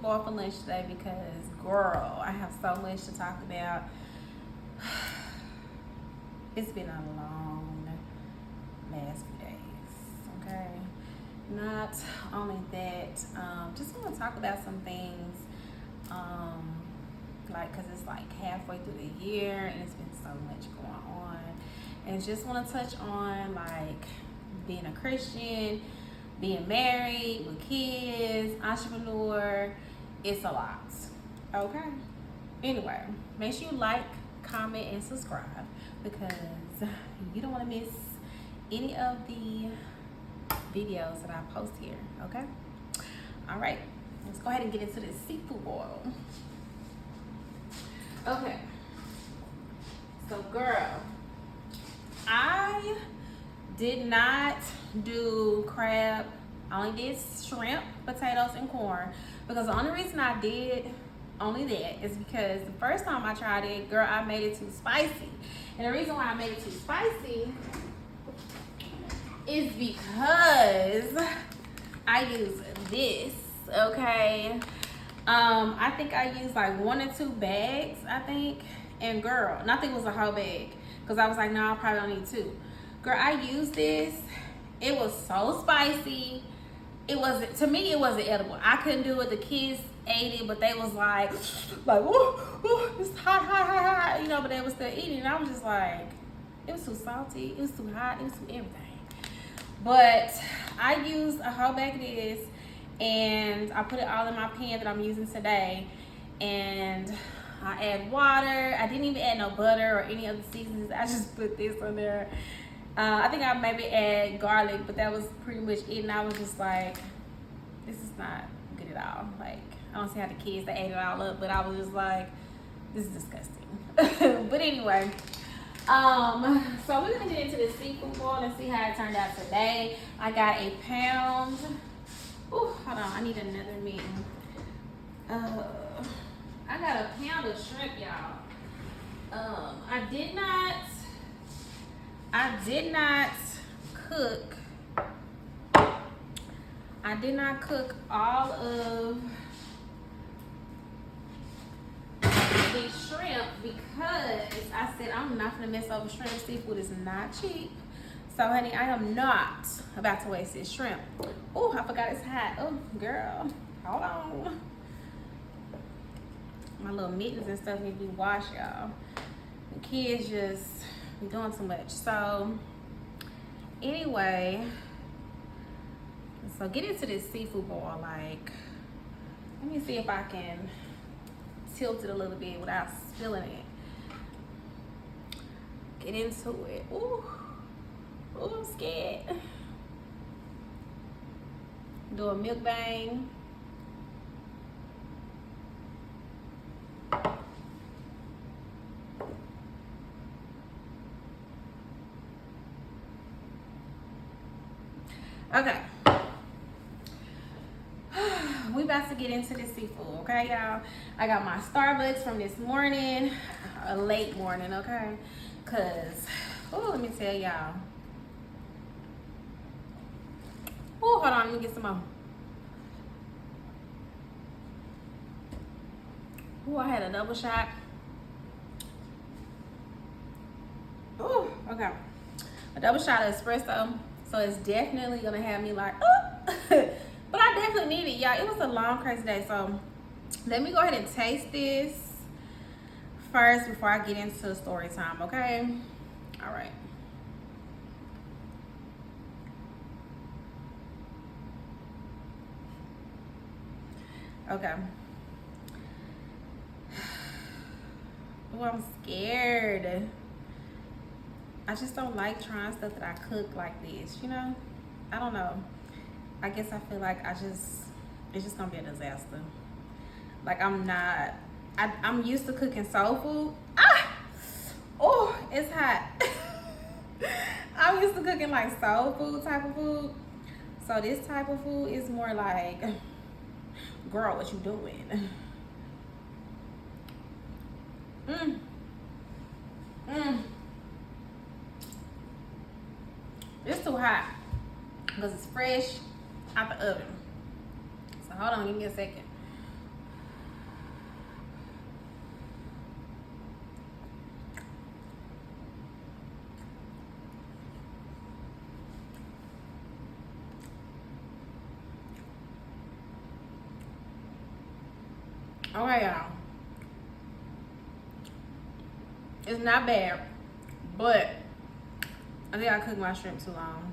seafood boil for lunch today because, girl, I have so much to talk about. It's been a long last few days, okay? Not only that, just want to talk about some things, like, because it's like halfway through the year and it's been so much going on. And just want to touch on, like, being a Christian, being married with kids, entrepreneur. It's a lot, okay? Anyway, make sure you like, comment, and subscribe because you don't want to miss any of the videos that I post here, okay? All right, let's go ahead and get into this seafood boil. Okay, so girl, I did not do crab. I only did shrimp, potatoes, and corn because the only reason I did only that is because the first time I tried it, girl, I made it too spicy. And the reason why I made it too spicy is because I use this, okay? I think I used like 1 or 2 bags, I think. And girl, nothing was a whole bag because I was like, no, I probably don't need 2. Girl, I used this. It was so spicy. It wasn't, to me, it wasn't edible. I couldn't do it. The kids ate it, but they was like, ooh, it's hot, you know, but they was still eating. And I was just like, it was too salty, it was too hot, it was too everything. But I used a whole bag of this, and I put it all in my pan that I'm using today. And I add water. I didn't even add no butter or any other seasonings. I just put this on there. I think I maybe add garlic, but that was pretty much it. And I was just like, this is not good at all. Like, I don't see how the kids, they ate it all up, but I was just like, this is disgusting. But anyway, so we're gonna get into this seafood boil and see how it turned out today. I got a pound. Ooh, hold on, I need another meat. I got a pound of shrimp, y'all. I did not cook all of the shrimp because I said I'm not gonna mess over shrimp. Seafood is not cheap. So honey, I am not about to waste this shrimp. Oh, I forgot it's hot. Oh girl, hold on. My little mittens and stuff need to be washed, y'all. The kids just be doing too much. So anyway, so get into this seafood boil. Like, let me see if I can tilt it a little bit without spilling it. Get into it. Ooh, I'm scared. Do a mukbang. Okay. We about to get into this seafood, okay, y'all? I got my Starbucks from this morning, a late morning, okay? Cause, let me tell y'all. Hold on, let me get some more. I had a double shot. Okay. A double shot of espresso. So it's definitely gonna have me like, but I definitely need it, y'all. It was a long, crazy day. So let me go ahead and taste this first before I get into story time, okay? All right. Okay. Oh, I'm scared. I just don't like trying stuff that I cook like this, you know? I don't know. I guess I feel like it's just gonna be a disaster. Like I'm used to cooking soul food. Oh, it's hot. I'm used to cooking like soul food type of food. So this type of food is more like, girl, what you doing? It's too hot because it's fresh out the oven. So hold on, give me a second. Okay, y'all. It's not bad, but I think I cooked my shrimp too long.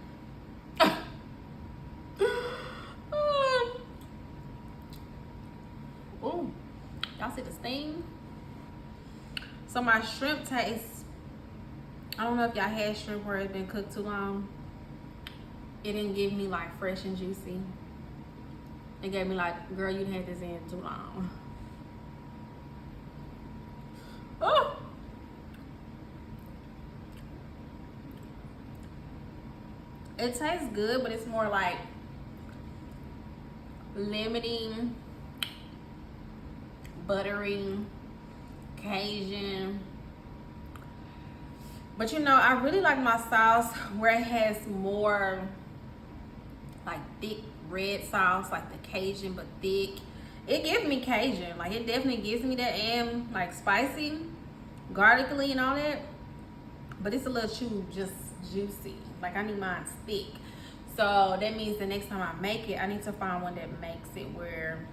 Ooh, y'all see the steam? So my shrimp tastes, I don't know if y'all had shrimp where it's been cooked too long. It didn't give me like fresh and juicy. It gave me like, girl, you had this in too long. Oh! It tastes good, but it's more like limiting, buttery, Cajun. But you know, I really like my sauce where it has more like thick red sauce, like the Cajun, but thick. It gives me Cajun, like it definitely gives me that, and like spicy, garlicly and all that. But it's a little too just juicy. Like I need mine thick. So that means the next time I make it, I need to find one that makes it where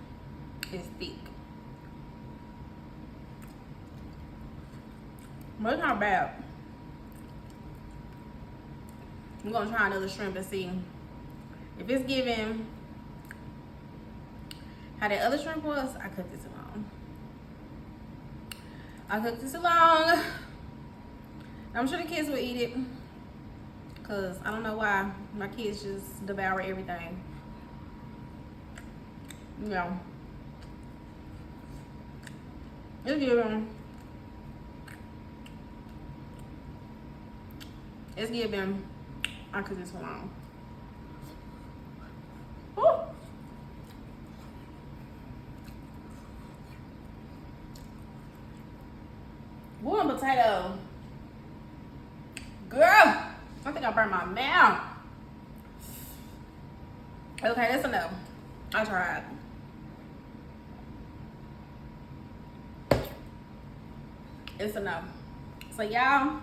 it's thick. But it's not bad. I'm gonna try another shrimp and see if it's giving how that other shrimp was. I cooked it too long. I cooked it too long. I'm sure the kids will eat it, cause I don't know why my kids just devour everything. You know, it's giving. It's giving. I cooked it too long. Woo. One potato. Girl, I think I burned my mouth. Okay, that's enough. I tried. It's enough. So y'all,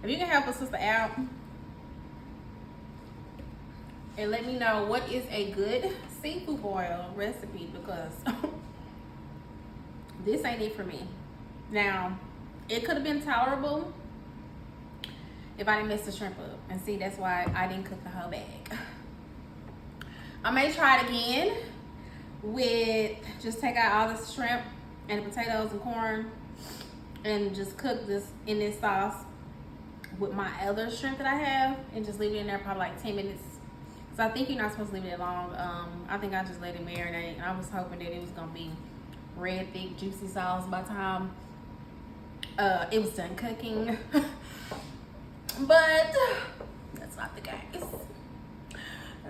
if you can help a sister out and let me know what is a good seafood boil recipe, because this ain't it for me. Now, it could have been tolerable if I didn't mess the shrimp up. And see, that's why I didn't cook the whole bag. I may try it again with just take out all the shrimp and the potatoes and corn and just cook this in this sauce with my other shrimp that I have and just leave it in there probably like 10 minutes. So I think you're not supposed to leave it long. I think I just let it marinate. I was hoping that it was gonna be red, thick, juicy sauce by the time it was done cooking. But that's not the case.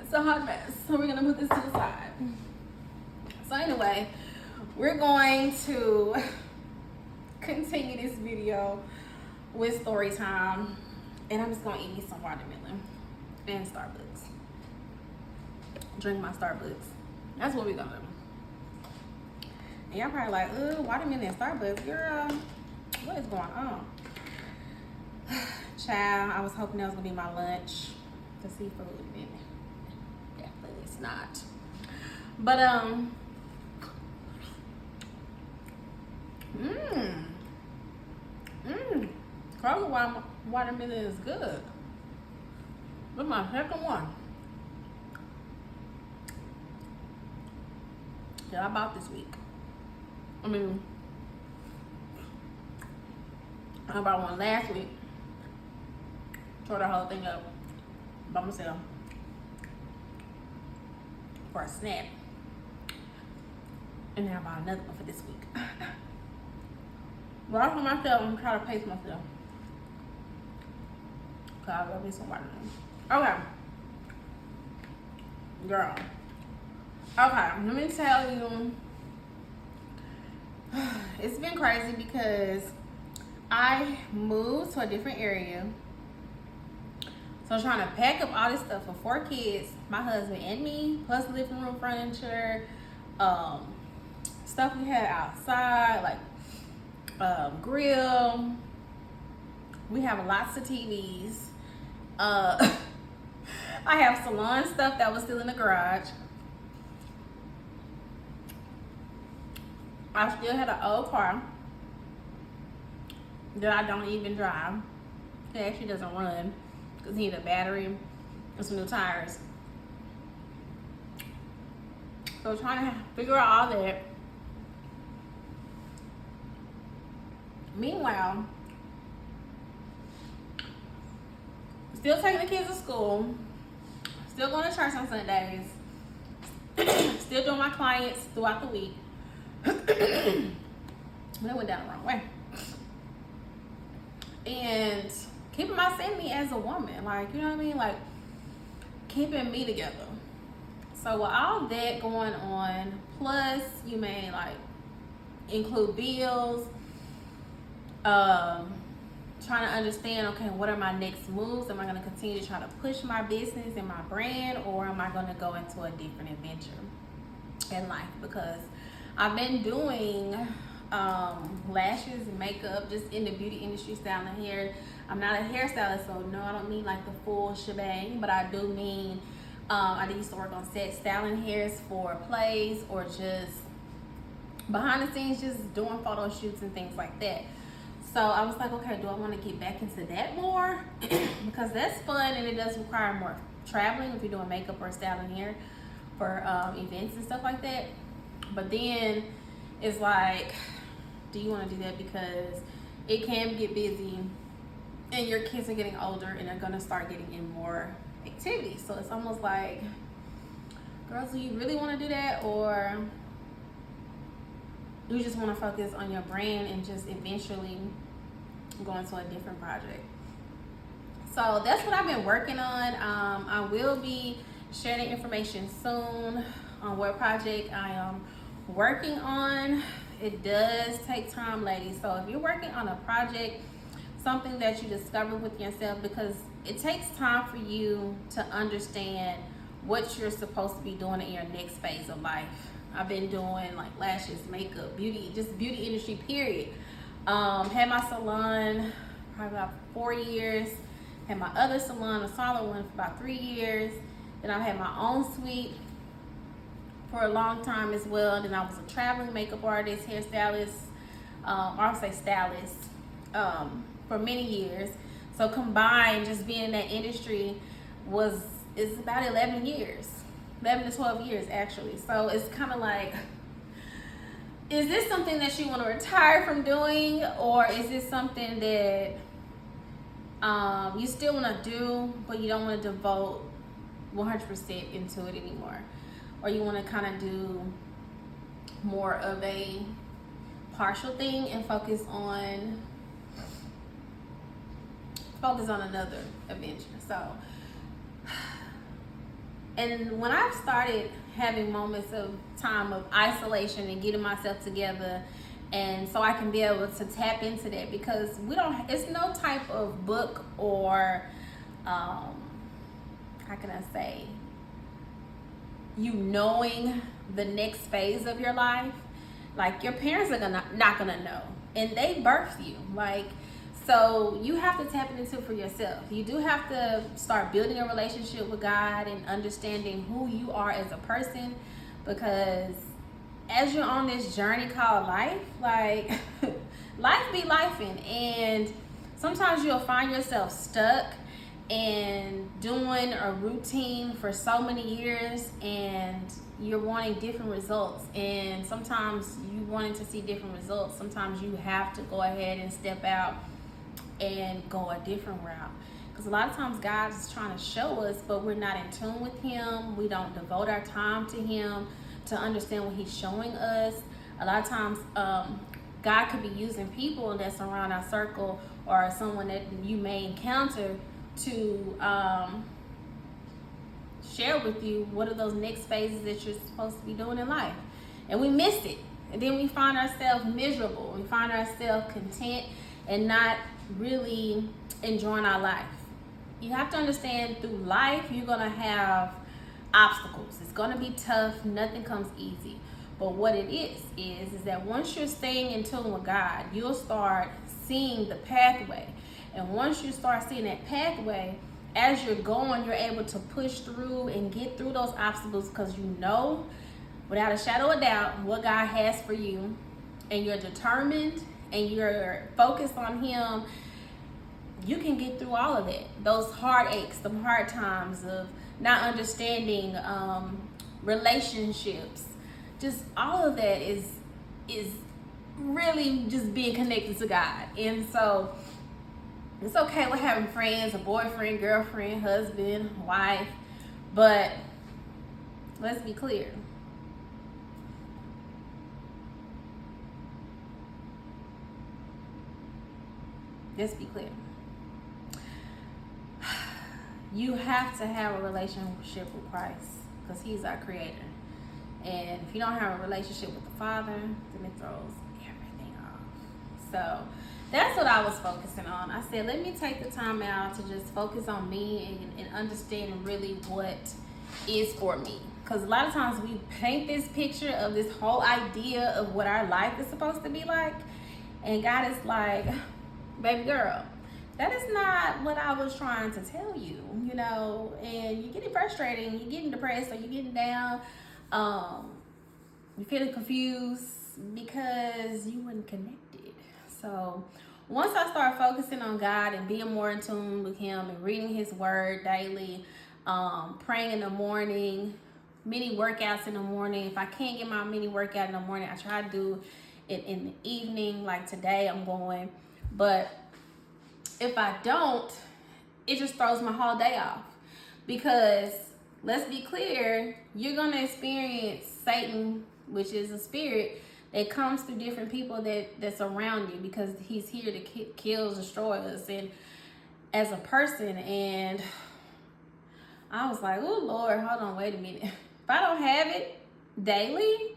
It's a hot mess. So we're gonna put this to the side. So anyway, we're going to continue this video with story time. And I'm just gonna eat me some watermelon and Starbucks. Drink my Starbucks. That's what we're gonna do. And y'all probably like, ooh, watermelon and Starbucks, girl. What is going on? Child, I was hoping that was gonna be my lunch. The seafood, and definitely it's not. But Kroger watermelon is good. This is my second one that I bought this week. I mean, I bought one last week. Tore the whole thing up by myself for a snack. And then I bought another one for this week. But I for myself, I'm trying to pace myself. Cause I love me some watermelon. Okay. Girl. Okay, let me tell you. It's been crazy because I moved to a different area. So I'm trying to pack up all this stuff for 4 kids, my husband and me, plus living room furniture, stuff we had outside, like grill. We have lots of TVs. I have salon stuff that was still in the garage. I still had an old car that I don't even drive. It actually doesn't run because he needs a battery and some new tires. So trying to figure out all that. Meanwhile, still taking the kids to school, still going to church on Sundays, still doing my clients throughout the week. But it went down the wrong way. And keeping my sanity as a woman, like, you know what I mean? Like, keeping me together. So with all that going on, plus you may like include bills, trying to understand, okay, what are my next moves? Am I going to continue to try to push my business and my brand, or am I going to go into a different adventure in life? Because I've been doing lashes and makeup, just in the beauty industry, styling hair. I'm not a hairstylist, so no, I don't mean like the full shebang, but I do mean I used to work on set styling hairs for plays, or just behind the scenes, just doing photo shoots and things like that. So I was like, okay, do I want to get back into that more? Because that's fun and it does require more traveling if you're doing makeup or styling hair for events and stuff like that. But then it's like, do you want to do that? Because it can get busy and your kids are getting older and they're going to start getting in more activities. So it's almost like, girls, do you really want to do that? Or you just want to focus on your brand and just eventually go into a different project? So that's what I've been working on. I will be sharing information soon on what project I am working on. It does take time, ladies. So if you're working on a project, something that you discover with yourself, because it takes time for you to understand what you're supposed to be doing in your next phase of life. I've been doing like lashes, makeup, beauty, just beauty industry, period. Had my salon probably about 4 years. Had my other salon, a solid one, for about 3 years. Then I had my own suite for a long time as well. Then I was a traveling makeup artist, hairstylist, I would say stylist, for many years. So combined, just being in that industry is about 11 years. 11 to 12 years actually. So it's kind of like, is this something that you want to retire from doing, or is this something that you still want to do but you don't want to devote 100% into it anymore? Or you want to kind of do more of a partial thing and focus on another adventure? So, and when I've started having moments of time of isolation and getting myself together, and so I can be able to tap into that, because it's no type of book or how can I say, you knowing the next phase of your life. Like, your parents are not gonna know, and they birthed you. Like, so you have to tap into it for yourself. You do have to start building a relationship with God and understanding who you are as a person, because as you're on this journey called life, like life be lifing, and sometimes you'll find yourself stuck and doing a routine for so many years, and you're wanting different results. And sometimes you wanting to see different results, sometimes you have to go ahead and step out and go a different route, because a lot of times God is trying to show us, but we're not in tune with him. We don't devote our time to him to understand what he's showing us. A lot of times God could be using people that's around our circle, or someone that you may encounter, to share with you what are those next phases that you're supposed to be doing in life. And we miss it, and then we find ourselves miserable. We find ourselves content and not really enjoying our life. You have to understand, through life you're gonna have obstacles. It's gonna be tough. Nothing comes easy. But what it is that once you're staying in tune with God, you'll start seeing the pathway. And once you start seeing that pathway, as you're going, you're able to push through and get through those obstacles, because you know without a shadow of doubt what God has for you. and you're determined and you're focused on him, you can get through all of that. Those heartaches, the hard times of not understanding relationships, just all of that is really just being connected to God. And so it's okay with having friends, a boyfriend, girlfriend, husband, wife, but let's be clear. Let's be clear. You have to have a relationship with Christ because he's our creator. And if you don't have a relationship with the Father, then it throws everything off. So that's what I was focusing on. I said, let me take the time out to just focus on me and understand really what is for me. Because a lot of times we paint this picture of this whole idea of what our life is supposed to be like. And God is like, baby girl, that is not what I was trying to tell you, you know, and you're getting frustrated, and you're getting depressed, or you're getting down, you're feeling confused because you weren't connected. So once I start focusing on God and being more in tune with him and reading his word daily, praying in the morning, mini workouts in the morning. If I can't get my mini workout in the morning, I try to do it in the evening, like today I'm going, but if I don't, it just throws my whole day off. Because let's be clear, you're going to experience Satan, which is a spirit that comes through different people that's around you, because he's here to kill, destroy us, and as a person. And I was like, oh Lord, hold on, wait a minute. If I don't have it daily,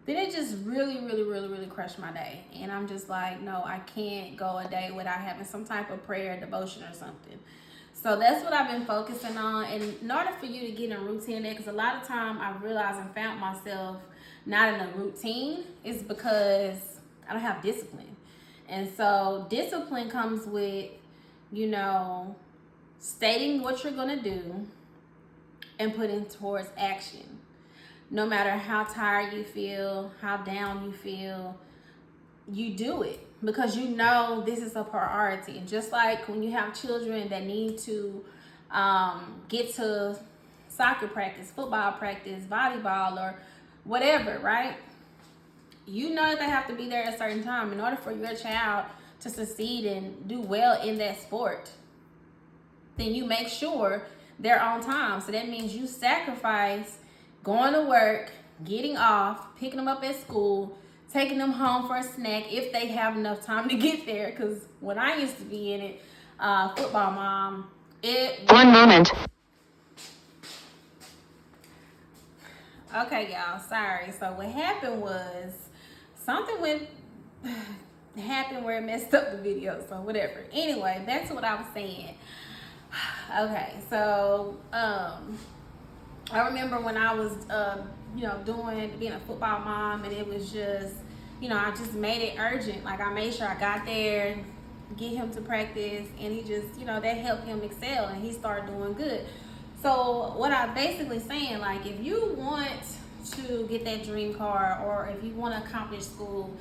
then it just really crushed my day. And I'm just like, no, I can't go a day without having some type of prayer, devotion, or something. So that's what I've been focusing on. And in order for you to get in a routine there, because a lot of time I realized and found myself not in a routine, is because I don't have discipline. And so discipline comes with, you know, stating what you're going to do and putting towards action. No matter how tired you feel, how down you feel, you do it because you know this is a priority. And just like when you have children that need to get to soccer practice, football practice, volleyball, or whatever, right? You know that they have to be there at a certain time in order for your child to succeed and do well in that sport. Then you make sure they're on time. So that means you sacrifice going to work, getting off, picking them up at school, taking them home for a snack if they have enough time to get there. Because when I used to be in it, football mom, One moment. Okay, y'all, sorry. So what happened was something happened where it messed up the video. So whatever. Anyway, back to what I was saying. Okay, so I remember when I was, being a football mom, and it was just, I just made it urgent. Like, I made sure I got there, get him to practice, and he just, that helped him excel, and he started doing good. So what I'm basically saying, like, if you want to get that dream car, or if you want to accomplish school,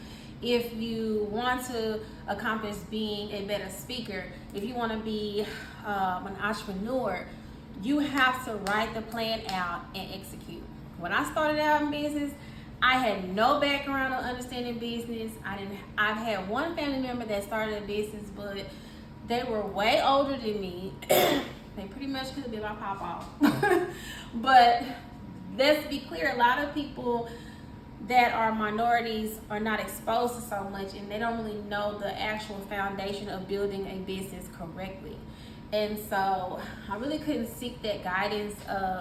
if you want to accomplish being a better speaker, if you want to be an entrepreneur, you have to write the plan out and execute. When I started out in business, I had no background on understanding business. I've had one family member that started a business, but they were way older than me. They pretty much could have been my papa. But let's be clear, a lot of people that are minorities are not exposed to so much, and they don't really know the actual foundation of building a business correctly. And so I really couldn't seek that guidance,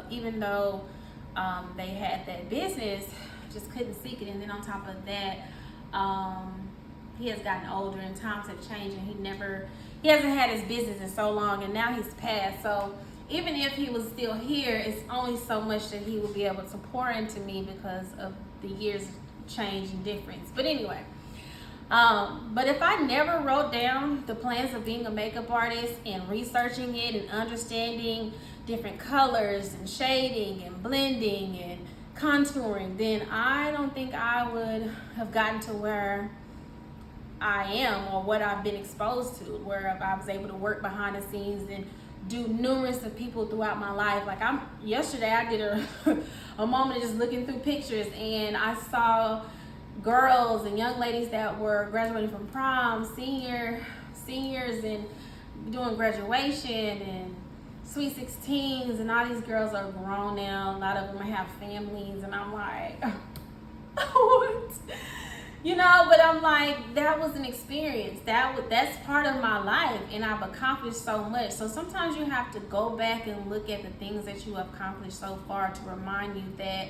even though they had that business, just couldn't seek it. And then on top of that, he has gotten older and times have changed, and he hasn't had his business in so long, and now he's passed. So even if he was still here, it's only so much that he will be able to pour into me because of the years change and difference. But anyway, but if I never wrote down the plans of being a makeup artist and researching it and understanding different colors and shading and blending and contouring, then I don't think I would have gotten to where I am or what I've been exposed to, where I was able to work behind the scenes and do numerous of people throughout my life. Like yesterday I did a moment of just looking through pictures, and I saw girls and young ladies that were graduating from prom, seniors and doing graduation and sweet 16s, and all these girls are grown now. A lot of them have families, and I'm like, what? You know, but I'm like, that was an experience. That's part of my life, and I've accomplished so much. So sometimes you have to go back and look at the things that you have accomplished so far to remind you that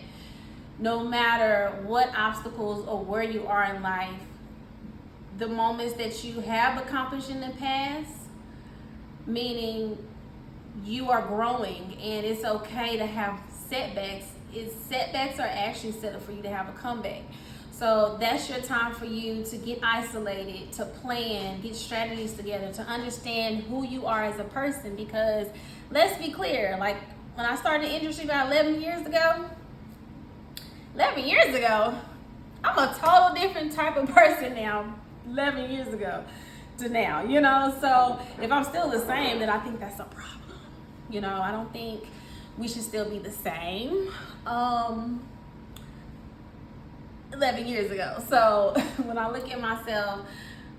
no matter what obstacles or where you are in life, the moments that you have accomplished in the past, meaning you are growing, and it's okay to have setbacks. Setbacks are actually set up for you to have a comeback. So that's your time for you to get isolated, to plan, get strategies together, to understand who you are as a person. Because let's be clear, like when I started the industry about 11 years ago, I'm a total different type of person now, 11 years ago to now, you know? So if I'm still the same, then I think that's a problem. You know, I don't think we should still be the same. 11 years ago. So when I look at myself,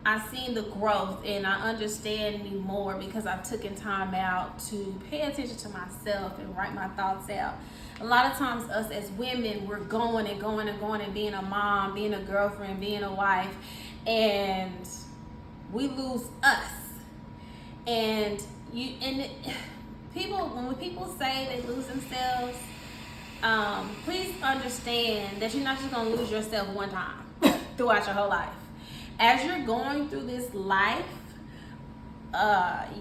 I've seen the growth, and I understand me more because I've taken time out to pay attention to myself and write my thoughts out. A lot of times us as women, we're going and going and going and being a mom, being a girlfriend, being a wife, and we lose us. And when people say they lose themselves, please understand that you're not just going to lose yourself one time throughout your whole life. As you're going through this life,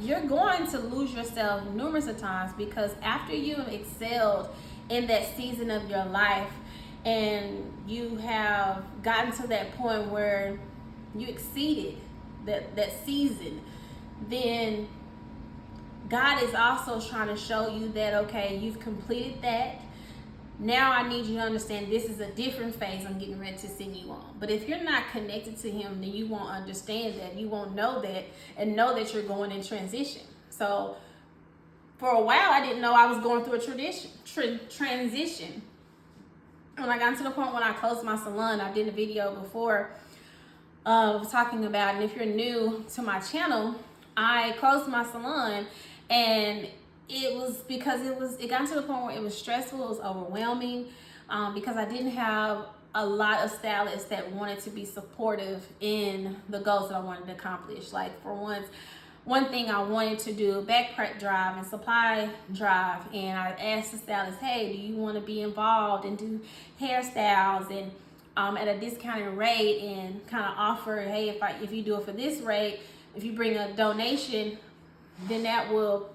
you're going to lose yourself numerous of times, because after you have excelled in that season of your life and you have gotten to that point where you exceeded that season, then God is also trying to show you that, okay, you've completed that. Now I need you to understand this is a different phase I'm getting ready to send you on. But if you're not connected to him, then you won't understand that. You won't know that, and know that you're going in transition. So for a while, I didn't know I was going through a transition. When I got to the point when I closed my salon, I did a video before talking about, and if you're new to my channel, I closed my salon, and it was because it got to the point where it was stressful, it was overwhelming, because I didn't have a lot of stylists that wanted to be supportive in the goals that I wanted to accomplish. Like, for one thing I wanted to do, backpack drive and supply drive, and I asked the stylist, hey, do you want to be involved and do hairstyles and at a discounted rate, and kind of offer, hey, if you do it for this rate, if you bring a donation, then that will,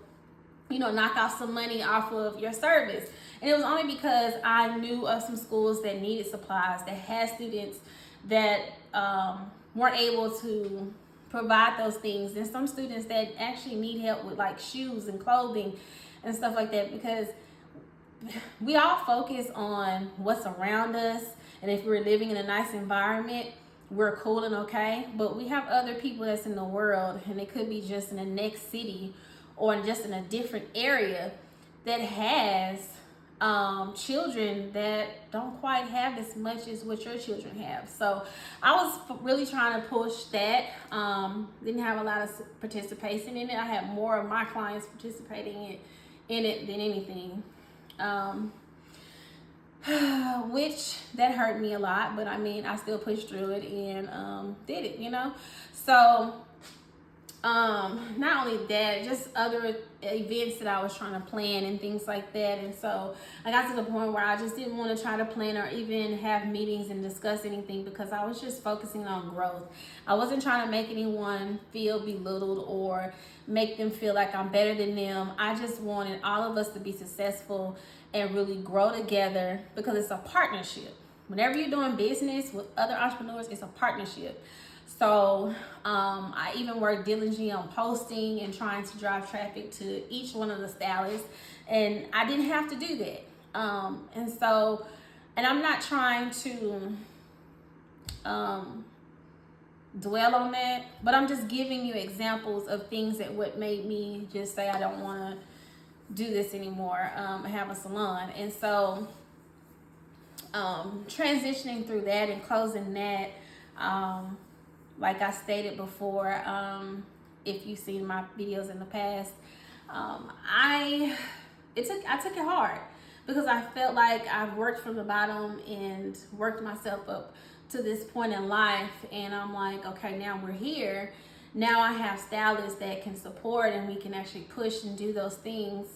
knock off some money off of your service. And it was only because I knew of some schools that needed supplies, that had students that weren't able to provide those things, and some students that actually need help with like shoes and clothing and stuff like that, because we all focus on what's around us, and if we're living in a nice environment, we're cool and okay. But we have other people that's in the world, and it could be just in the next city or just in a different area, that has children that don't quite have as much as what your children have. So I was really trying to push that. Didn't have a lot of participation in it. I had more of my clients participating in it than anything, which that hurt me a lot. But I mean, I still pushed through it and did it, So not only that, just other events that I was trying to plan and things like that. And so I got to the point where I just didn't want to try to plan or even have meetings and discuss anything, because I was just focusing on growth. I wasn't trying to make anyone feel belittled or make them feel like I'm better than them. I just wanted all of us to be successful and really grow together, because it's a partnership. Whenever you're doing business with other entrepreneurs, it's a partnership. So I even worked diligently on posting and trying to drive traffic to each one of the stylists, and I didn't have to do that. And so And I'm not trying to dwell on that, but I'm just giving you examples of things that what made me just say I don't want to do this anymore, have a salon. And so transitioning through that and closing that, like I stated before, if you've seen my videos in the past, I took it hard because I felt like I've worked from the bottom and worked myself up to this point in life, and I'm like, okay, now we're here. Now I have stylists that can support, and we can actually push and do those things.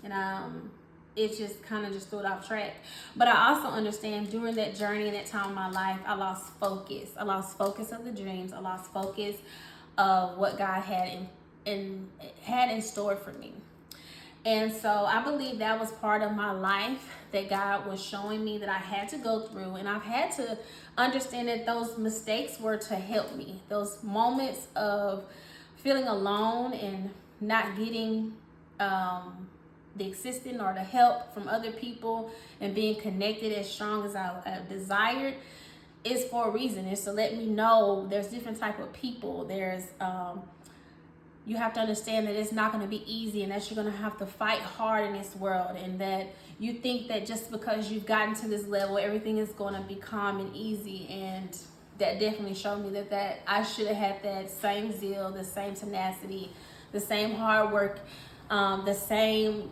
And it just kind of just threw it off track. But I also understand during that journey and that time of my life, I lost focus. I lost focus of the dreams. I lost focus of what God had in store for me. And so I believe that was part of my life that God was showing me that I had to go through, and I've had to understand that those mistakes were to help me. Those moments of feeling alone and not getting the assistance or the help from other people and being connected as strong as I desired is for a reason. It's to let me know there's different type of people. There's you have to understand that it's not going to be easy, and that you're going to have to fight hard in this world, and that you think that just because you've gotten to this level, everything is going to be calm and easy. And that definitely showed me that I should have had that same zeal, the same tenacity, the same hard work, the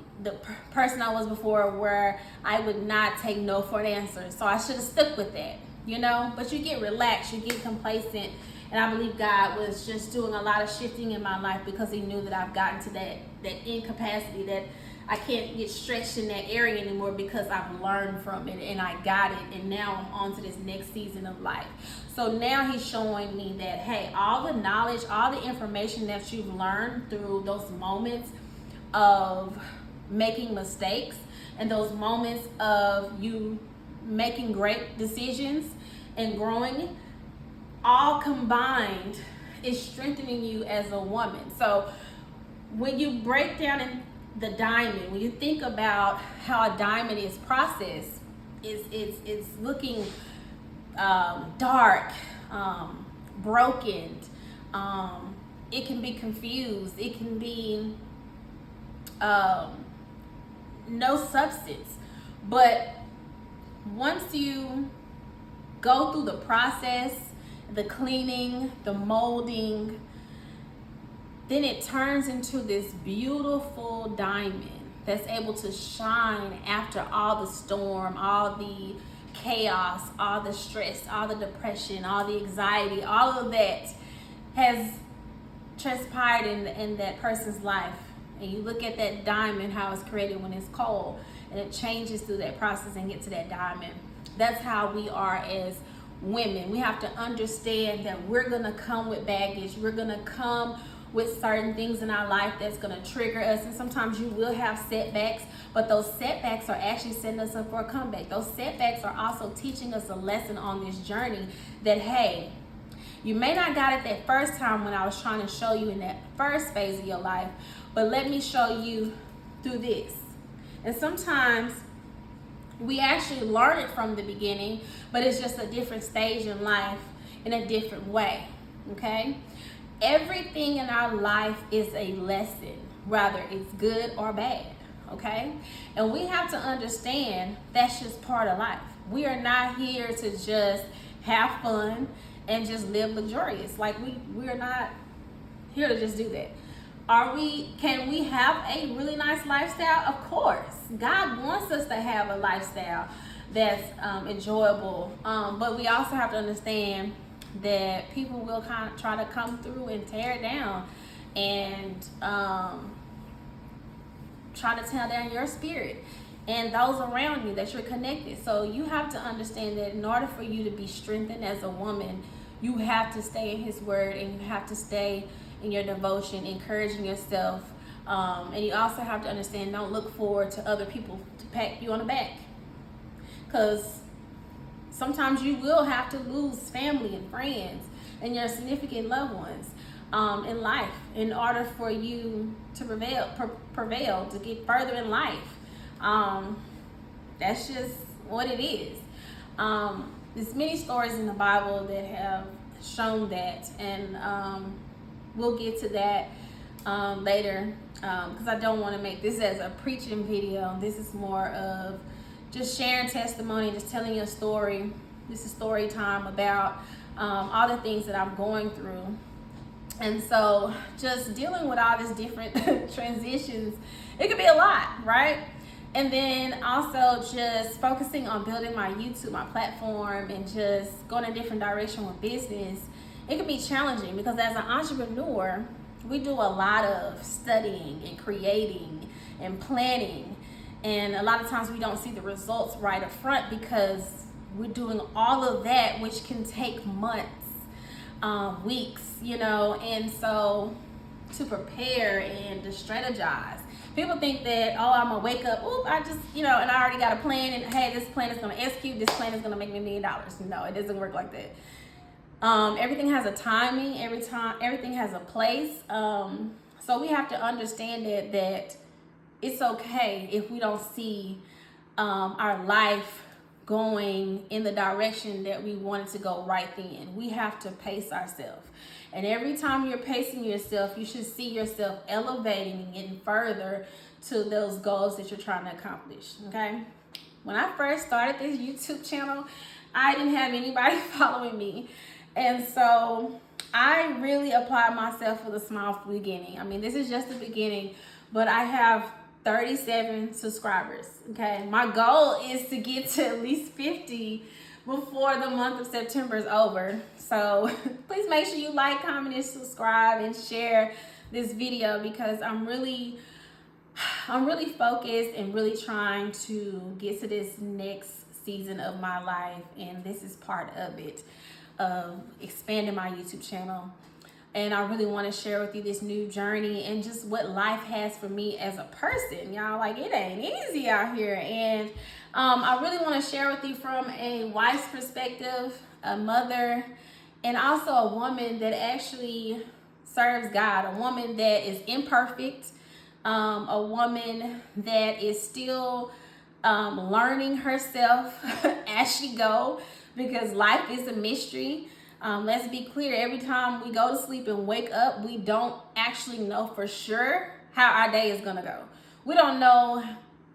person I was before, where I would not take no for an answer. So I should have stuck with that, you know. But you get relaxed, you get complacent. And I believe God was just doing a lot of shifting in my life because he knew that I've gotten to that incapacity, that I can't get stretched in that area anymore because I've learned from it and I got it. And now I'm on to this next season of life. So now he's showing me that, hey, all the knowledge, all the information that you've learned through those moments of making mistakes and those moments of you making great decisions and growing, all combined is strengthening you as a woman. So when you break down in the diamond, when you think about how a diamond is processed, it's looking dark, broken. It can be confused. It can be no substance. But once you go through the process, the cleaning, the molding, then it turns into this beautiful diamond that's able to shine after all the storm, all the chaos, all the stress, all the depression, all the anxiety, all of that has transpired in that person's life. And you look at that diamond, how it's created when it's cold, and it changes through that process and get to that diamond. That's how we are as women. We have to understand that we're gonna come with baggage. We're gonna come with certain things in our life that's gonna trigger us, and sometimes you will have setbacks, but those setbacks are actually setting us up for a comeback. Those setbacks are also teaching us a lesson on this journey that, hey, you may not got it that first time when I was trying to show you in that first phase of your life, but let me show you through this. And sometimes we actually learn it from the beginning, but it's just a different stage in life in a different way, okay? Everything in our life is a lesson, whether it's good or bad, okay? And we have to understand that's just part of life. We are not here to just have fun and just live luxurious. Like we are not here to just do that. Can we have a really nice lifestyle? Of course. God wants us to have a lifestyle that's enjoyable. But we also have to understand that people will kind of try to come through and tear it down and try to tear down your spirit and those around you that you're connected. So you have to understand that in order for you to be strengthened as a woman, you have to stay in his word, and you have to stay in your devotion, encouraging yourself. And you also have to understand, don't look forward to other people to pat you on the back. Because sometimes you will have to lose family and friends and your significant loved ones in life in order for you to prevail, to get further in life. That's just what it is. There's many stories in the Bible that have shown that, and we'll get to that later, because I don't want to make this as a preaching video. This is more of just sharing testimony, just telling you a story. This is story time about all the things that I'm going through. And so just dealing with all these different transitions, it could be a lot, right? And then also just focusing on building my YouTube, my platform, and just going a different direction with business. It can be challenging because as an entrepreneur, we do a lot of studying and creating and planning. And a lot of times we don't see the results right up front because we're doing all of that, which can take months, weeks, and so to prepare and to strategize. People think that, oh, I'm gonna wake up, I just, and I already got a plan, and hey, this plan is gonna execute, this plan is gonna make me $1 million. No, it doesn't work like that. Everything has a timing, everything has a place. So we have to understand that it's okay if we don't see our life going in the direction that we wanted to go right then. We have to pace ourselves. And every time you're pacing yourself, you should see yourself elevating and getting further to those goals that you're trying to accomplish, okay? When I first started this YouTube channel, I didn't have anybody following me. And so I really applied myself for the small beginning. I mean, this is just the beginning, but I have 37 subscribers, okay? My goal is to get to at least 50 before the month of September is over. So please make sure you like, comment, and subscribe, and share this video because I'm really focused and really trying to get to this next season of my life, and this is part of it, of expanding my YouTube channel. And I really want to share with you this new journey and just what life has for me as a person. Y'all, like, it ain't easy out here. And I really want to share with you from a wife's perspective, a mother, and also a woman that actually serves God, a woman that is imperfect, a woman that is still learning herself as she go, because life is a mystery. Let's be clear, every time we go to sleep and wake up, we don't actually know for sure how our day is gonna go. We don't know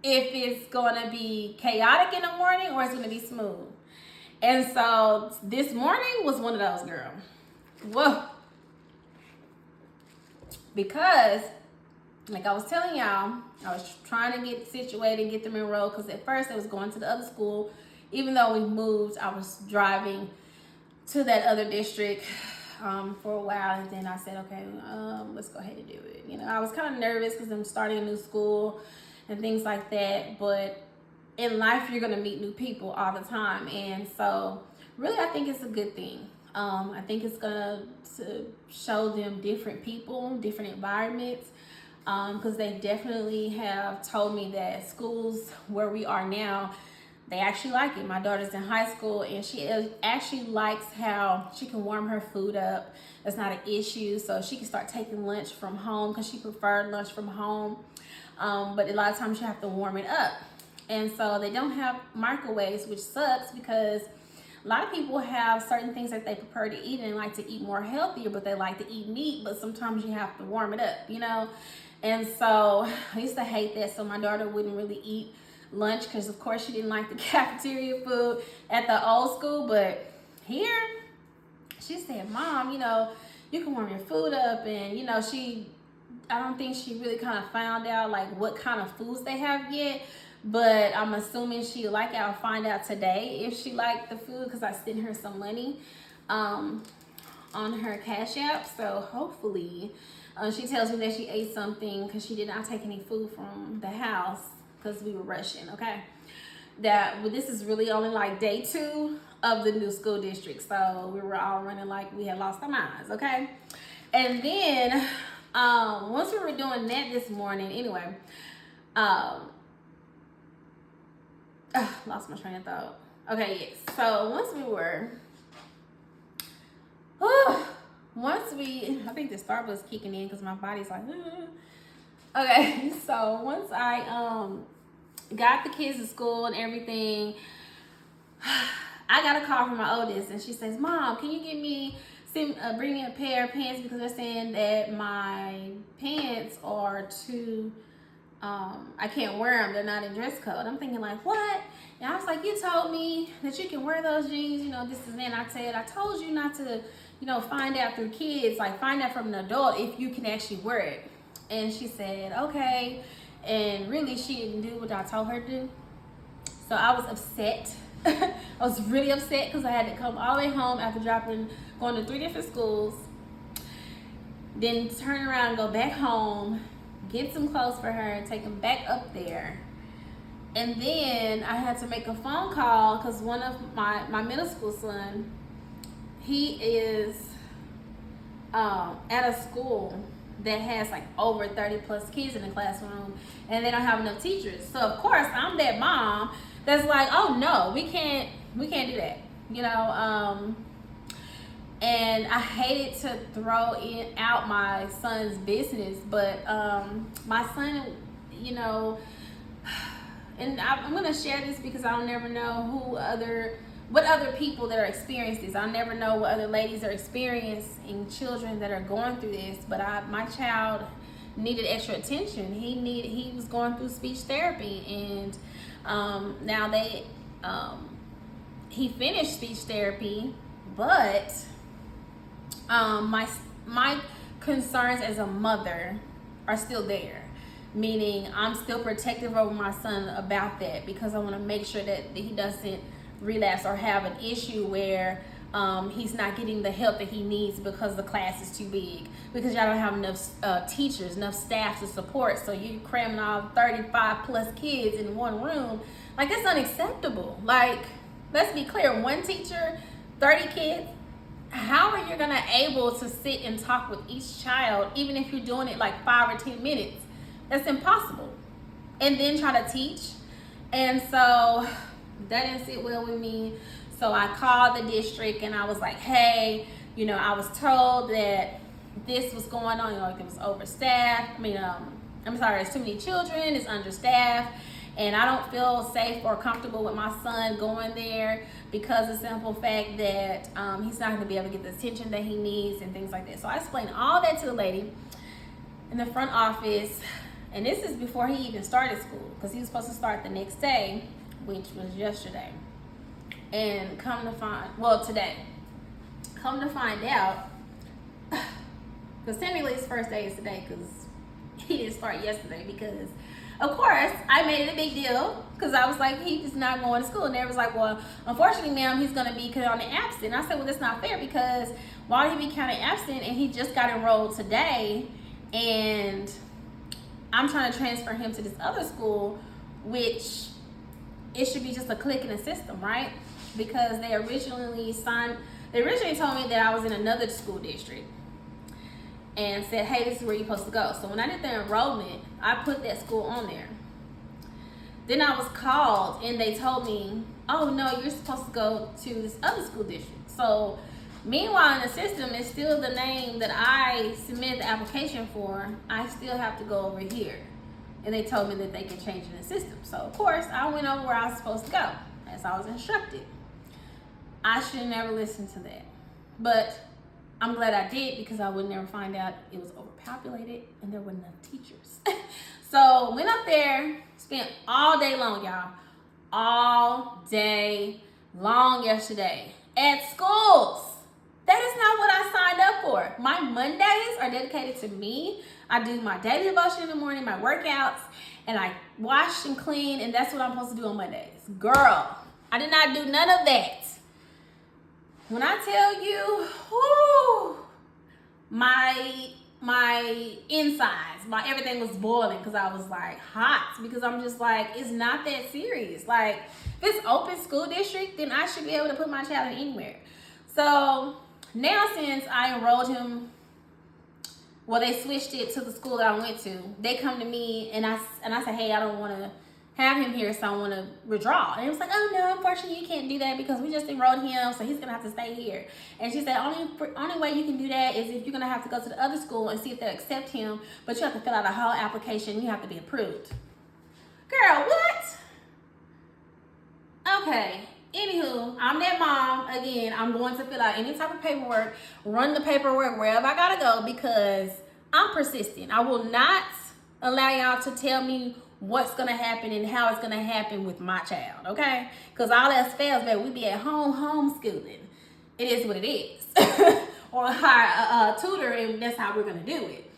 if it's gonna be chaotic in the morning or it's gonna be smooth. And so this morning was one of those, girl. Whoa. Because, like I was telling y'all, I was trying to get situated, get them enrolled, because at first I was going to the other school. Even though we moved, I was driving to that other district for a while, and then I said, okay, let's go ahead and do it. I was kind of nervous because I'm starting a new school and things like that, but in life you're going to meet new people all the time, and so really I think it's a good thing. I think it's going to show them different people, different environments, because they definitely have told me that schools where we are now, they actually like it. My daughter's in high school, and she actually likes how she can warm her food up. That's not an issue. So she can start taking lunch from home because she preferred lunch from home. But a lot of times you have to warm it up. And so they don't have microwaves, which sucks because a lot of people have certain things that they prefer to eat and like to eat more healthier, but they like to eat meat, but sometimes you have to warm it up, And so I used to hate that. So my daughter wouldn't really eat lunch because of course she didn't like the cafeteria food at the old school, but here she said, Mom, you can warm your food up. And I don't think she really kind of found out like what kind of foods they have yet, but I'm assuming she like it. I'll find out today if she liked the food because I sent her some money on her Cash App, so hopefully she tells me that she ate something because she did not take any food from the house because we were rushing, okay? This is really only like day 2 of the new school district, so we were all running like we had lost our minds, okay? And then once we were doing that this morning, anyway, lost my train of thought. Okay, yes. So I think the Starbucks kicking in because my body's like, Okay, so once I got the kids to school and everything, I got a call from my oldest, and she says, "Mom, can you bring me a pair of pants because they're saying that my pants are too, I can't wear them. They're not in dress code." I'm thinking like, what? And I was like, "You told me that you can wear those jeans, this is then." I said, "I told you not to, find out through kids, like find out from an adult if you can actually wear it." And she said, "Okay." And really, she didn't do what I told her to do. So I was upset. I was really upset because I had to come all the way home after going to 3 different schools, then turn around and go back home, get some clothes for her, and take them back up there. And then I had to make a phone call because one of my middle school son, he is at a school that has like over 30 plus kids in the classroom, and they don't have enough teachers. So of course I'm that mom that's like, "Oh no, we can't do that," and I hated to throw out my son's business, but my son, and I'm gonna share this because I'll never know what other people that are experiencing this. I'll never know what other ladies are experiencing, children that are going through this. But my child needed extra attention. He was going through speech therapy, and now he finished speech therapy, but my concerns as a mother are still there. Meaning I'm still protective over my son about that because I want to make sure that he doesn't relapse or have an issue where he's not getting the help that he needs because the class is too big, because y'all don't have enough teachers, enough staff to support. So you cramming all 35 plus kids in one room. Like, that's unacceptable. Like, let's be clear, one teacher, 30 kids. How are you gonna able to sit and talk with each child, even if you're doing it like 5 or 10 minutes? That's impossible. And then try to teach. And so that didn't sit well with me. So I called the district and I was like, "Hey, I was told that this was going on, like it was overstaffed. It's too many children, it's understaffed, and I don't feel safe or comfortable with my son going there because of the simple fact that he's not gonna be able to get the attention that he needs and things like that." So I explained all that to the lady in the front office. And this is before he even started school, because he was supposed to start the next day, which was yesterday. And today. Come to find out, because technically his first day is today, because he didn't start yesterday, because of course I made it a big deal, because I was like, he's not going to school. And they was like, "Well, unfortunately, ma'am, he's going to be counted absent." I said, "Well, that's not fair, because why would he be counted absent and he just got enrolled today, and I'm trying to transfer him to this other school, which it should be just a click in the system, right?" Because they originally told me that I was in another school district and said, "Hey, this is where you're supposed to go." So when I did the enrollment, I put that school on there. Then I was called and they told me, "Oh no, you're supposed to go to this other school district." So meanwhile, in the system, it's still the name that I submitted the application for. I still have to go over here. And they told me that they can change in the system. So, of course, I went over where I was supposed to go, as I was instructed. I should have never listened to that. But I'm glad I did, because I would never find out it was overpopulated and there weren't enough teachers. So, went up there, spent all day long, y'all. All day long yesterday at schools. That is not what I signed up for. My Mondays are dedicated to me. I do my daily devotion in the morning, my workouts, and I wash and clean, and that's what I'm supposed to do on Mondays. Girl, I did not do none of that. When I tell you, my insides, everything was boiling, because I was like hot, because I'm just like, it's not that serious. Like, if it's open school district, then I should be able to put my child in anywhere. So now, since I enrolled him, they switched it to the school that I went to. They come to me and I said, "Hey, I don't want to have him here, so I want to withdraw." And it was like, "Oh no, unfortunately you can't do that, because we just enrolled him, so he's gonna have to stay here." And she said, only way you can do that is if you're gonna have to go to the other school and see if they'll accept him, but you have to fill out a whole application. You have to be approved. Girl, what? Okay. Anywho, I'm that mom. Again, I'm going to fill out any type of paperwork, run the paperwork wherever I gotta go because I'm persistent. I will not allow y'all to tell me what's gonna happen and how it's gonna happen with my child, okay? Because all else fails, baby, we be at home homeschooling. It is what it is. Or hire a tutor, and that's how we're gonna do it.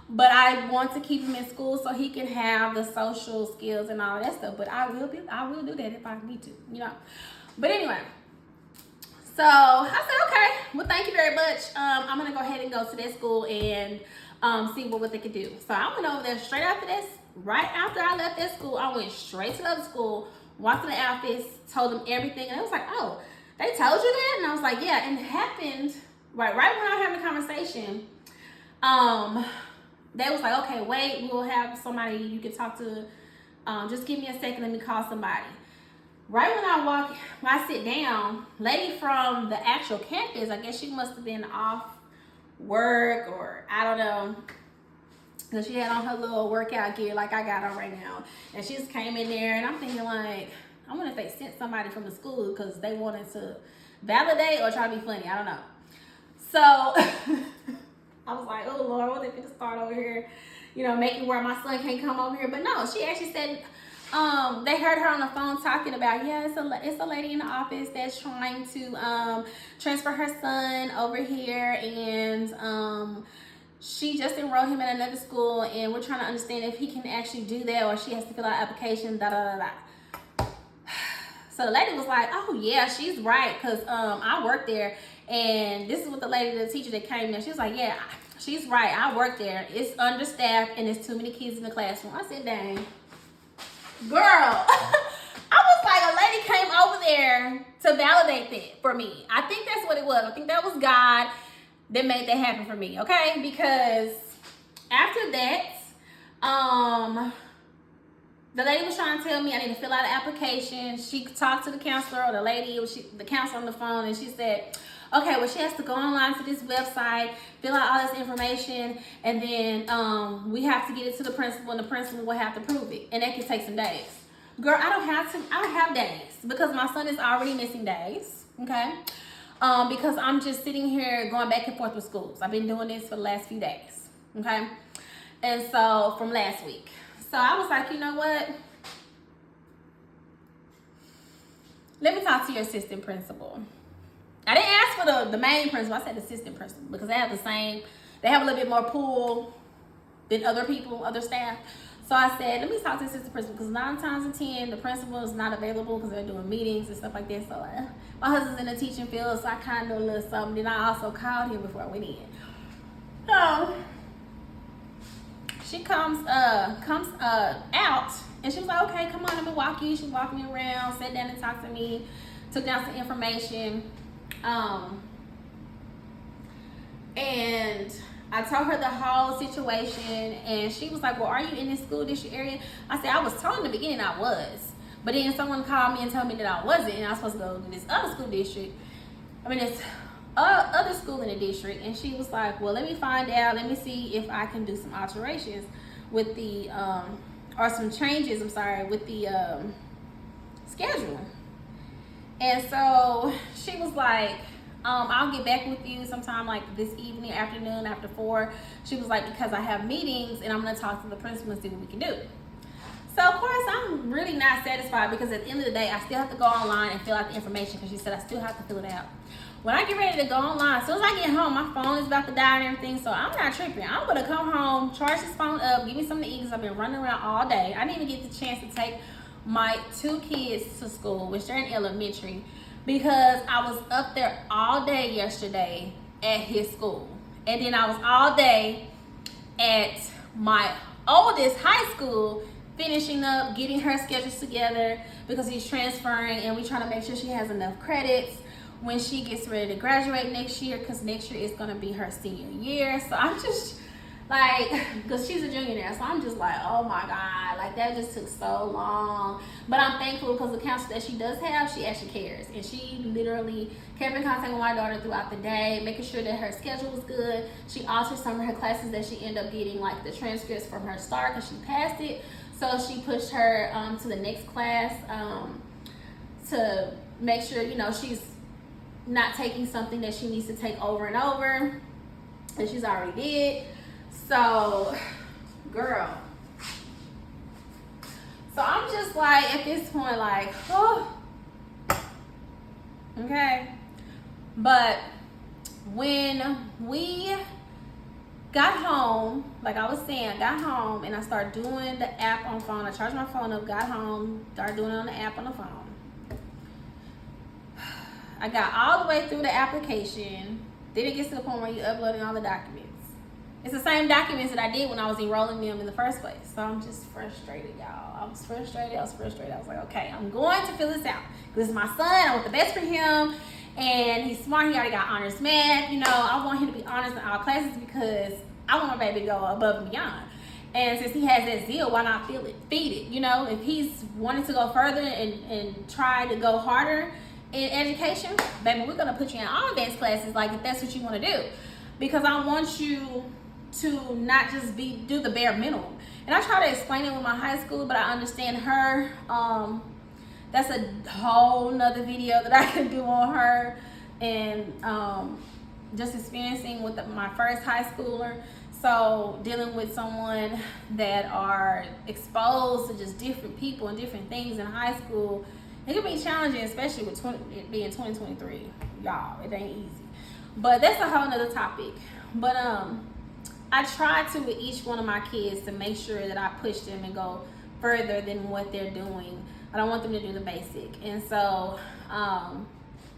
But I want to keep him in school so he can have the social skills and all that stuff. But I will do that if I need to, you know. But anyway, so I said, okay, well, thank you very much. I'm gonna go ahead and go to that school and see what they could do. So I went over there straight after this. Right after I left that school, I went straight to the other school, walked to the office, told them everything, and it was like, oh, they told you that? And I was like, yeah, and it happened right when I was having a conversation. They was like, okay, wait, we'll have somebody you can talk to. Just give me a second, let me call somebody. Right when I sit down, lady from the actual campus, I guess she must have been off work or I don't know. Because she had on her little workout gear like I got on right now. And she just came in there and I'm thinking like, I wonder if they sent somebody from the school because they wanted to validate or try to be funny. I don't know. So I was like, oh Lord, what if they start over here, you know, making where my son can't come over here. But no, she actually said, they heard her on the phone talking about, yeah, it's a lady in the office that's trying to transfer her son over here, and she just enrolled him at another school, and we're trying to understand if he can actually do that or she has to fill out an application, da da da da. So the lady was like, oh yeah, she's right, because I work there, and this is what the teacher that came there, she was like, yeah, she's right, I work there. It's understaffed and there's too many kids in the classroom. I said, dang. Girl, I was like, a lady came over there to validate that for me. I think that's what it was. I think that was God that made that happen for me, okay? Because after that, the lady was trying to tell me I need to fill out an application. She talked to the counselor or the counselor on the phone, and she said, okay, well, she has to go online to this website, fill out all this information, and then we have to get it to the principal, and the principal will have to prove it, and that can take some days. Girl, I don't have days because my son is already missing days, okay? Because I'm just sitting here going back and forth with schools. I've been doing this for the last few days, okay? And so from last week. So I was like, you know what? Let me talk to your assistant principal. I didn't ask for the main principal. I said assistant principal because they have a little bit more pull than other people, other staff. So I said, let me talk to the assistant principal because 9 times in 10, the principal is not available because they're doing meetings and stuff like that. So my husband's in the teaching field, so I kind of know a little something. Then I also called him before I went in. So she comes out and she was like, okay, come on, let me walk you. She walked me around, sat down and talked to me, took down some information. And I told her the whole situation, and she was like, well, are you in this school district area? I said, I was told in the beginning I was, but then someone called me and told me that I wasn't, and I was supposed to go to this other school district. This other school in the district. And she was like, well, let me find out, let me see if I can do some alterations with the or some changes, with the schedule. And so she was like, I'll get back with you sometime like this evening, afternoon, after 4. She was like, because I have meetings and I'm going to talk to the principal and see what we can do. So of course I'm really not satisfied because at the end of the day, I still have to go online and fill out the information because she said I still have to fill it out. When I get ready to go online, as soon as I get home, my phone is about to die and everything, so I'm not tripping. I'm going to come home, charge this phone up, give me something to eat because I've been running around all day. I didn't even get the chance to take my 2 kids to school, which they're in elementary, because I was up there all day yesterday at his school. And then I was all day at my oldest high school, finishing up, getting her schedules together because he's transferring, and we're trying to make sure she has enough credits when she gets ready to graduate next year, because next year is going to be her senior year. So I'm just like, because she's a junior now, so I'm just like, oh my God, like that just took so long. But I'm thankful because the counselor that she does have, she actually cares, and she literally kept in contact with my daughter throughout the day, making sure that her schedule was good. She altered some of her classes that she ended up getting, like the transcripts from her STAR, because she passed it, so she pushed her to the next class to make sure, you know, she's not taking something that she needs to take over and over that she's already did. So, girl. So I'm just like, at this point, like, oh, okay. But when we got home, like I was saying, I got home and I started doing the app on phone. I charged my phone up, got home, started doing it on the app on the phone. I got all the way through the application. Then it gets to the point where you're uploading all the documents. It's the same documents that I did when I was enrolling them in the first place. So I'm just frustrated, y'all. I was frustrated. I was like, okay, I'm going to fill this out. This is my son. I want the best for him. And he's smart. He already got honors math. You know, I want him to be honors in all classes because I want my baby to go above and beyond. And since he has that zeal, why not feed it? You know, if he's wanting to go further and try to go harder in education, baby, we're going to put you in all advanced classes, like if that's what you want to do. Because I want you to not just do the bare minimum. And I try to explain it with my high school, but I understand her. That's a whole nother video that I can do on her and just experiencing with my first high schooler. So dealing with someone that are exposed to just different people and different things in high school, it can be challenging, especially with it being 2023. Y'all, it ain't easy. But that's a whole nother topic. But I try to, with each one of my kids, to make sure that I push them and go further than what they're doing. I don't want them to do the basic. And so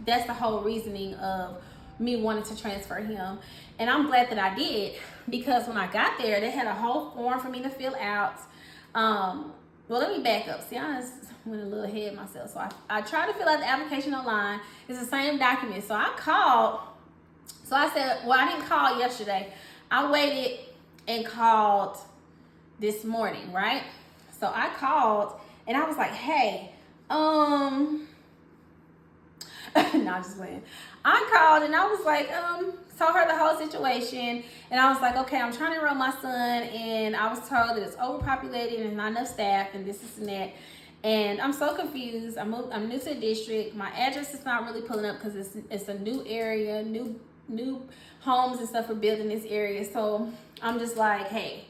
that's the whole reasoning of me wanting to transfer him. And I'm glad that I did, because when I got there, they had a whole form for me to fill out. Well, let me back up. See, I just went a little ahead myself. So I tried to fill out the application online. It's the same document. So I called. So I said, well, I didn't call yesterday. I waited and called this morning, right? So I called and I was like, hey, no, I'm just playing. I called and I was like, told her the whole situation. And I was like, okay, I'm trying to enroll my son. And I was told that it's overpopulated and not enough staff and this and that. And I'm so confused. I'm new to the district. My address is not really pulling up because it's a new area, new homes and stuff are built in this area. So I'm just like, hey,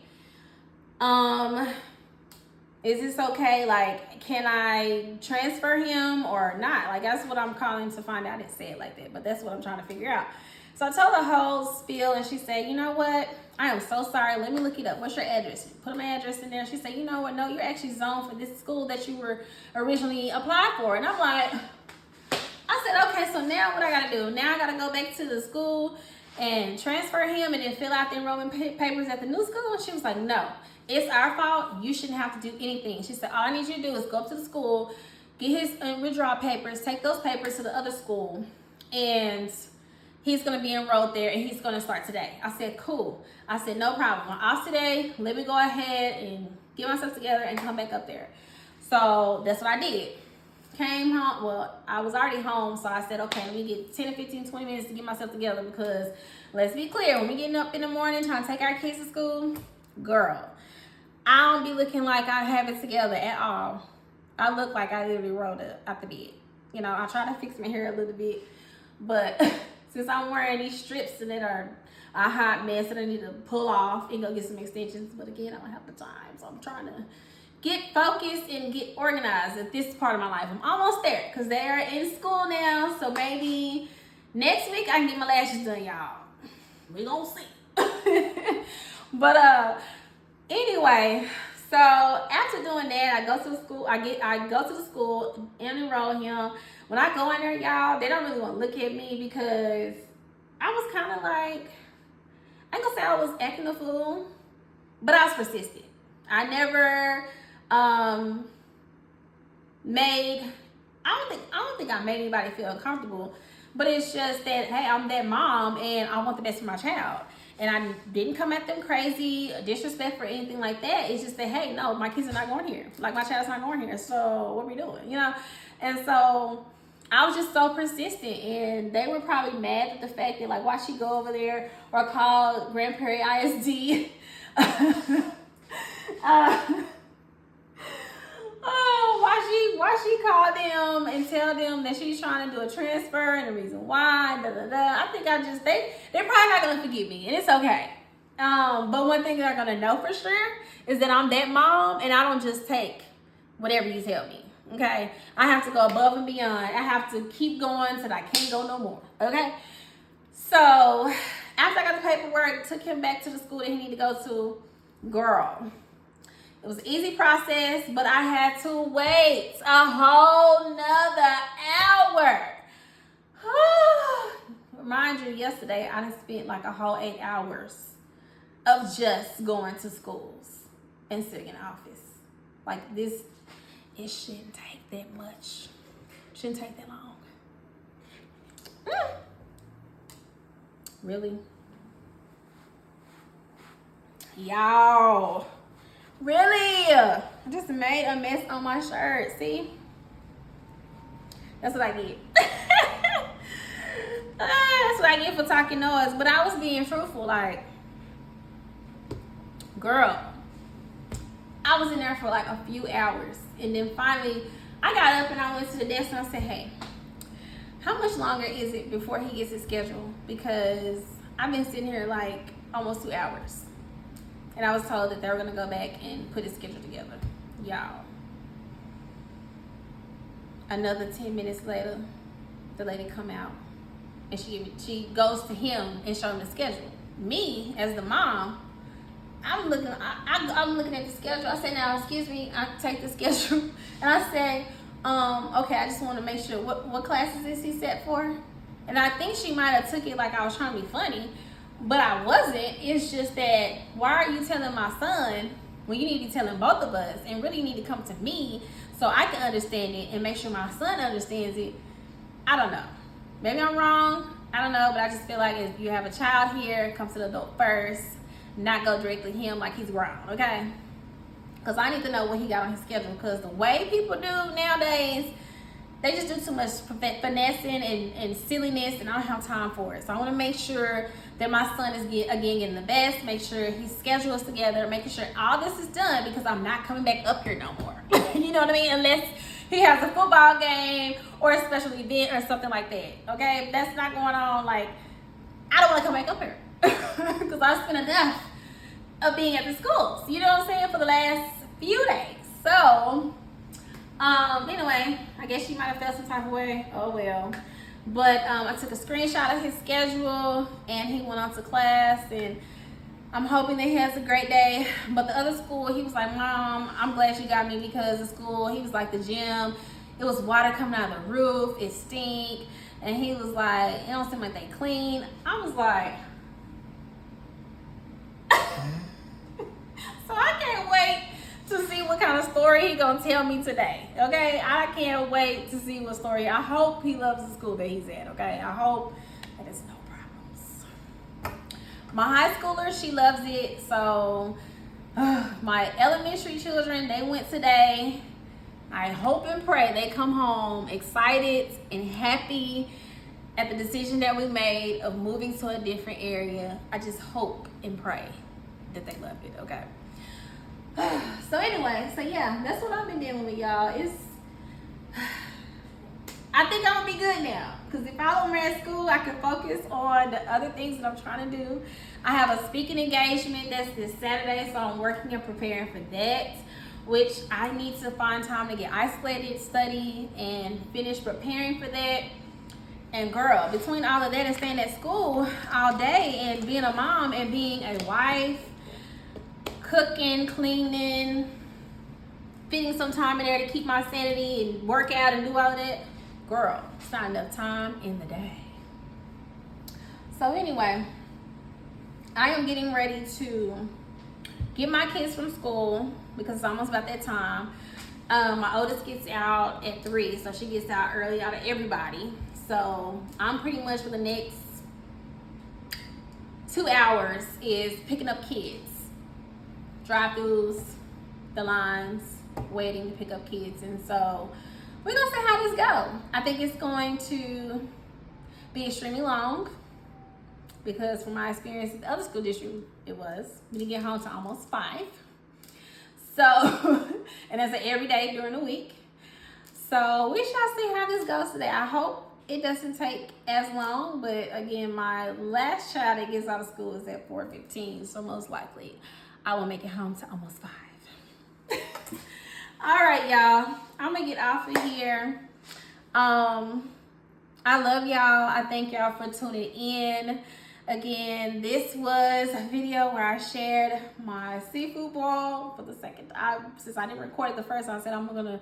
is this okay? Like, can I transfer him or not? Like, that's what I'm calling to find out. I didn't say it like that, but that's what I'm trying to figure out. So I told the whole spiel and she said, you know what? I am so sorry. Let me look it up. What's your address? Put my address in there. She said, you know what? No, you're actually zoned for this school that you were originally applied for. And I'm like, I said, okay, so now what I gotta do? Now I gotta go back to the school and transfer him and then fill out the enrollment papers at the new school? And she was like, no, it's our fault. You shouldn't have to do anything. She said, all I need you to do is go up to the school, get his withdrawal papers, take those papers to the other school, and he's gonna be enrolled there and he's gonna start today. I said, cool. I said, no problem. I'm off today. Let me go ahead and get myself together and come back up there. So that's what I did. Came home, well, I was already home, so I said, okay, let me get 10 to 15, 20 minutes to get myself together, because let's be clear, when we getting up in the morning trying to take our kids to school, girl, I don't be looking like I have it together at all. I look like I literally rolled up out the bed. You know, I try to fix my hair a little bit, but since I'm wearing these strips that are a hot mess that I need to pull off and go get some extensions, but again, I don't have the time, so I'm trying to get focused and get organized at this part of my life. I'm almost there because they're in school now. So maybe next week I can get my lashes done, y'all. We gonna see. But anyway, so after doing that, I go to the school. I go to the school and enroll him. When I go in there, y'all, they don't really want to look at me because I was kind of like, I ain't gonna say I was acting a fool, but I was persistent. I never I don't think I made anybody feel uncomfortable, but it's just that, hey, I'm that mom and I want the best for my child. And I didn't come at them crazy, disrespect, or anything like that. It's just that, hey, no, my kids are not going here. Like, my child's not going here. So what are we doing? You know? And so I was just so persistent, and they were probably mad at the fact that, like, why she go over there or call Grand Prairie ISD. Oh, why she call them and tell them that she's trying to do a transfer and the reason why, da da da. I think they're probably not gonna forgive me, and it's okay. But one thing they're gonna know for sure is that I'm that mom, and I don't just take whatever you tell me. Okay, I have to go above and beyond. I have to keep going till I can't go no more. Okay, so after I got the paperwork, took him back to the school that he needed to go to. Girl, it was an easy process, but I had to wait a whole nother hour. Remind you, yesterday I done spent like a whole 8 hours of just going to schools and sitting in the office. Like this, it shouldn't take that much. Shouldn't take that long. Really? Y'all. Really? I just made a mess on my shirt. See? That's what I get. That's what I get for talking noise. But I was being truthful. Like, girl, I was in there for like a few hours. And then finally, I got up and I went to the desk and I said, hey, how much longer is it before he gets his schedule? Because I've been sitting here like almost 2 hours. And I was told that they were going to go back and put his schedule together. Y'all. Another 10 minutes later, the lady come out. And she goes to him and show him the schedule. Me, as the mom, I'm looking at the schedule. I said, now, excuse me, I take the schedule. And I said, okay, I just want to make sure, what classes is he set for? And I think she might have took it like I was trying to be funny. But I wasn't. It's just that, why are you telling my son when you need to be telling both of us, and really need to come to me so I can understand it and make sure my son understands it? I don't know. Maybe I'm wrong. I don't know, but I just feel like if you have a child here, come to the adult first, not go directly to him like he's grown, okay? Because I need to know what he got on his schedule, because the way people do nowadays, they just do too much finessing and silliness, and I don't have time for it. So I want to make sure that my son is getting the best, make sure his schedule is together, making sure all this is done, because I'm not coming back up here no more. You know what I mean? Unless he has a football game or a special event or something like that. Okay? If that's not going on, like, I don't want to come back up here. Because I spent enough of being at the schools, you know what I'm saying, for the last few days. So, anyway, I guess she might have felt some type of way. Oh, well. But I took a screenshot of his schedule, and he went on to class, and I'm hoping that he has a great day. But the other school, he was like, Mom, I'm glad you got me, because the school, he was like, the gym, it was water coming out of the roof, it stink. And he was like, it don't seem like they clean. I was like, so I can't wait to see what kind of story he gonna tell me today. Okay, I can't wait to see what story. I hope he loves the school that he's at. Okay, I hope that there's no problems. My high schooler, she loves it. So my elementary children, they went today. I hope and pray they come home excited and happy at the decision that we made of moving to a different area. I just hope and pray that they love it. Okay. So anyway, so yeah, that's what I've been dealing with, y'all. I think I'm gonna be good now, because if I don't at school, I can focus on the other things that I'm trying to do. I have a speaking engagement that's this Saturday, so I'm working and preparing for that, which I need to find time to get isolated, study, and finish preparing for that. And girl, between all of that and staying at school all day and being a mom and being a wife, cooking, cleaning, fitting some time in there to keep my sanity and work out and do all of that, girl, it's not enough time in the day. So anyway, I am getting ready to get my kids from school, because it's almost about that time. My oldest gets out at 3, so she gets out early out of everybody. So I'm pretty much, for the next 2 hours, is picking up kids. Drive-throughs, the lines, waiting to pick up kids. And so we're gonna see how this goes. I think it's going to be extremely long, because from my experience at the other school district, it was. We didn't get home to almost 5. So, and that's an every day during the week. So we shall see how this goes today. I hope it doesn't take as long, but again, my last child that gets out of school is at 4:15, so most likely I will make it home to almost 5. All right, y'all, I'm gonna get off of here. I love y'all. I thank y'all for tuning in. Again, this was a video where I shared my seafood bowl for the second time. Since I didn't record it the first time, I said I'm gonna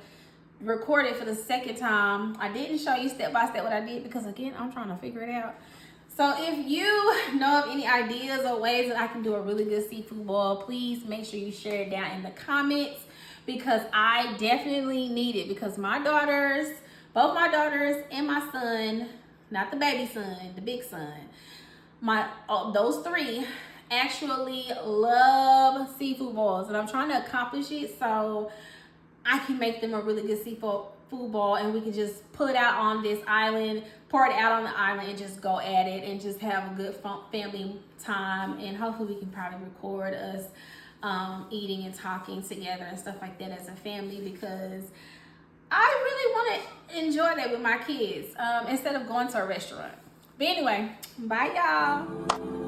record it for the second time. I didn't show you step by step what I did because again, I'm trying to figure it out. So if you know of any ideas or ways that I can do a really good seafood boil, please make sure you share it down in the comments because I definitely need it because my daughters, both my daughters and my son, not the baby son, the big son, those 3 actually love seafood boils, and I'm trying to accomplish it so I can make them a really good seafood bowl, and we can just pull it out on this island, pour it out on the island, and just go at it and just have a good family time. And hopefully we can probably record us eating and talking together and stuff like that as a family because I really want to enjoy that with my kids instead of going to a restaurant. But anyway, bye y'all.